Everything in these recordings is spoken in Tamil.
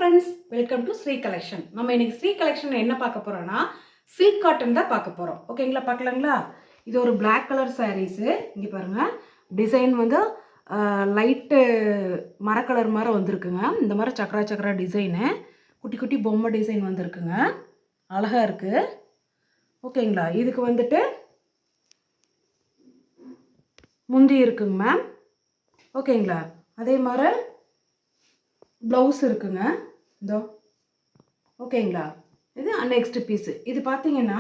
friends, welcome to Sri Collection. நம்ம இன்னைக்கு Sri Collection என்ன பார்க்க போறோம்னா silk cotton தான் பார்க்க போறோம். ஓகேங்களா, பார்க்கலாங்களா? இது ஒரு black color sarees. இங்க பாருங்க, டிசைன் வந்து லைட் மர கலர் மாதிரி வந்திருக்குங்க. இந்த மாதிரி சக்கரா சக்கரா டிசைன், குட்டி குட்டி பொம்மை டிசைன் வந்திருக்குங்க. அழகா இருக்கு. ஓகேங்களா, இதுக்கு வந்துட்டு முந்தி இருக்குங்க மேம். ஓகேங்களா, அதே மாதிரி ப்ளவுஸ் இருக்குங்க. இதோ ஓகேங்களா, இது நெக்ஸ்ட் பீஸு. இது பார்த்தீங்கன்னா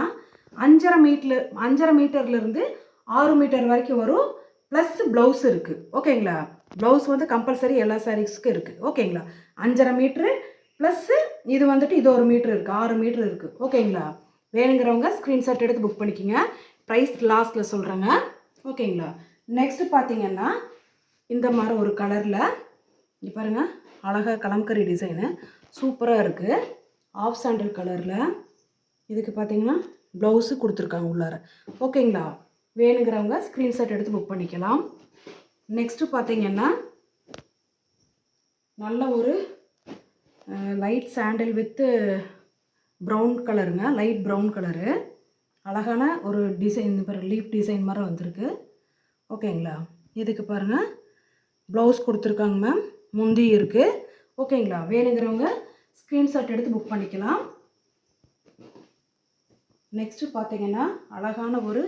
5.5 மீட்டர்லேருந்து 6 மீட்டர் வரைக்கும் வரும். ப்ளஸ் ப்ளவுஸ் இருக்குது. ஓகேங்களா, ப்ளவுஸ் வந்து கம்பல்சரி எல்லா சாரீஸ்க்கும் இருக்குது. ஓகேங்களா, 5.5 மீட்ரு ப்ளஸ்ஸு இது வந்துட்டு இது 1 மீட்ரு இருக்குது, 6 மீட்ரு இருக்குது. ஓகேங்களா, வேணுங்கிறவங்க ஸ்க்ரீன்ஷாட் எடுத்து புக் பண்ணிக்கோங்க. ப்ரைஸ் லாஸ்ட்டில் சொல்கிறேங்க. ஓகேங்களா, நெக்ஸ்ட்டு பார்த்தீங்கன்னா இந்த மாதிரி ஒரு கலரில் இங்கே பாருங்கள், அழகாக கலம்கரி டிசைனு சூப்பராக இருக்குது. ஆஃப் சாண்டல் கலரில் இதுக்கு பார்த்தீங்கன்னா ப்ளவுஸு கொடுத்துருக்காங்க உள்ளார. ஓகேங்களா, வேணுங்கிறவங்க ஸ்க்ரீன்ஷாட் எடுத்து புக் பண்ணிக்கலாம். நெக்ஸ்ட்டு பார்த்தீங்கன்னா நல்ல ஒரு லைட் சாண்டல் வித்து ப்ரௌன் கலருங்க, லைட் ப்ரௌன் கலரு. அழகான ஒரு டிசைன், பாருங்கள் லீஃப் டிசைன் மாதிரி வந்திருக்கு. ஓகேங்களா, இதுக்கு பாருங்கள் ப்ளவுஸ் கொடுத்துருக்காங்க மேம், முந்தி இருக்குது. ஓகேங்களா, வேணுங்கிறவங்க ஸ்க்ரீன்ஷாட் எடுத்து புக் பண்ணிக்கலாம். நெக்ஸ்ட்டு பார்த்தீங்கன்னா அழகான ஒரு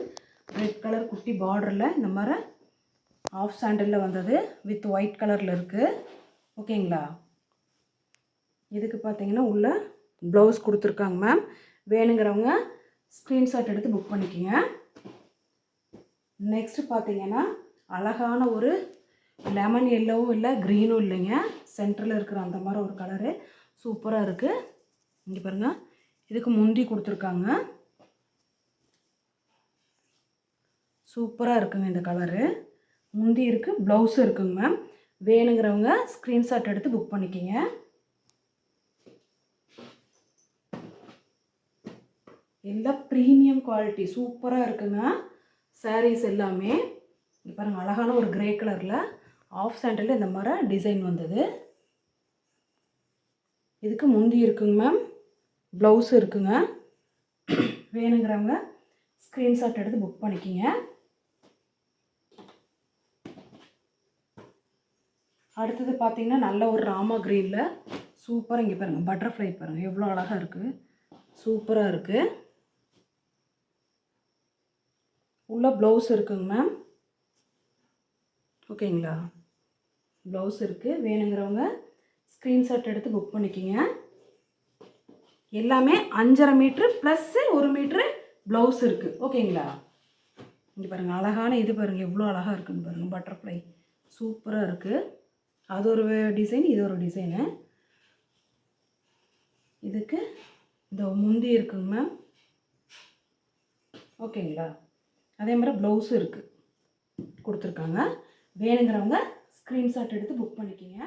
ரெட் கலர் குட்டி பார்டரில் இந்த மாதிரி ஆஃப் சாண்டலில் வந்தது வித் ஒயிட் கலரில் இருக்குது. ஓகேங்களா, இதுக்கு பார்த்தீங்கன்னா உள்ள ப்ளவுஸ் கொடுத்துருக்காங்க மேம். வேணுங்கிறவங்க ஸ்க்ரீன்ஷாட் எடுத்து புக் பண்ணிக்கோங்க. நெக்ஸ்ட்டு பார்த்தீங்கன்னா அழகான ஒரு லெமன் எல்லோவும் இல்லை, க்ரீனும் இல்லைங்க, சென்டரில் இருக்கிற அந்த மாதிரி ஒரு கலரு சூப்பராக இருக்குது. இங்கே பாருங்கள், இதுக்கு முந்தி கொடுத்துருக்காங்க. சூப்பராக இருக்குங்க இந்த கலரு. முந்தி இருக்குது, ப்ளவுஸும் இருக்குங்க மேம். வேணுங்கிறவங்க ஸ்க்ரீன்ஷாட் எடுத்து புக் பண்ணிக்கிங்க. எல்லாம் ப்ரீமியம் குவாலிட்டி சூப்பராக இருக்குங்க சாரீஸ் எல்லாமே. இங்கே பாருங்கள், அழகான ஒரு கிரே கலரில் ஆஃப் சாண்டலில் இந்த மாதிரி டிசைன் வந்தது. இதுக்கு முந்தி இருக்குங்க மேம், ப்ளவுஸ் இருக்குங்க. வேணுங்கிறவங்க ஸ்க்ரீன்ஷாட் எடுத்து புக் பண்ணிக்கிங்க. அடுத்தது பார்த்தீங்கன்னா நல்ல ஒரு ராமா க்ரீனில் சூப்பராக, இங்கே பாருங்கள் பட்டர்ஃப்ளை பாருங்கள் எவ்வளோ அழகாக இருக்குது, சூப்பராக இருக்குது. உள்ள ப்ளவுஸ் இருக்குங்க மேம். ஓகேங்களா, ப்ளவுஸ் இருக்குது. வேணுங்கிறவங்க ஸ்க்ரீன்ஷாட் எடுத்து புக் பண்ணிக்கிங்க. எல்லாமே 5.5 மீட்ரு ப்ளஸ்ஸு 1 மீட்ரு ப்ளவுஸ் இருக்குது. ஓகேங்களா, இங்கே பாருங்கள் அழகான இது பாருங்கள் எவ்வளோ அழகாக இருக்குதுன்னு பாருங்கள், பட்டர்ஃப்ளை சூப்பராக இருக்குது. அது ஒரு டிசைன், இது ஒரு டிசைனு. இதுக்கு இந்த முந்தி இருக்குங்க மேம். ஓகேங்களா, அதே மாதிரி ப்ளவுஸும் இருக்குது கொடுத்துருக்காங்க. வேணுங்கிறவங்க ஸ்க்ரீன்ஷாட் எடுத்து புக் பண்ணிக்கிங்க.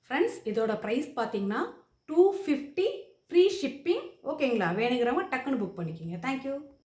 ஃப்ரெண்ட்ஸ், இதோட ப்ரைஸ் பார்த்தீங்கன்னா 250 ஃப்ரீ ஷிப்பிங். ஓகேங்களா, வேணுங்கிறவங்க டக்குன்னு புக் பண்ணிக்கிங்க. தேங்க்யூ.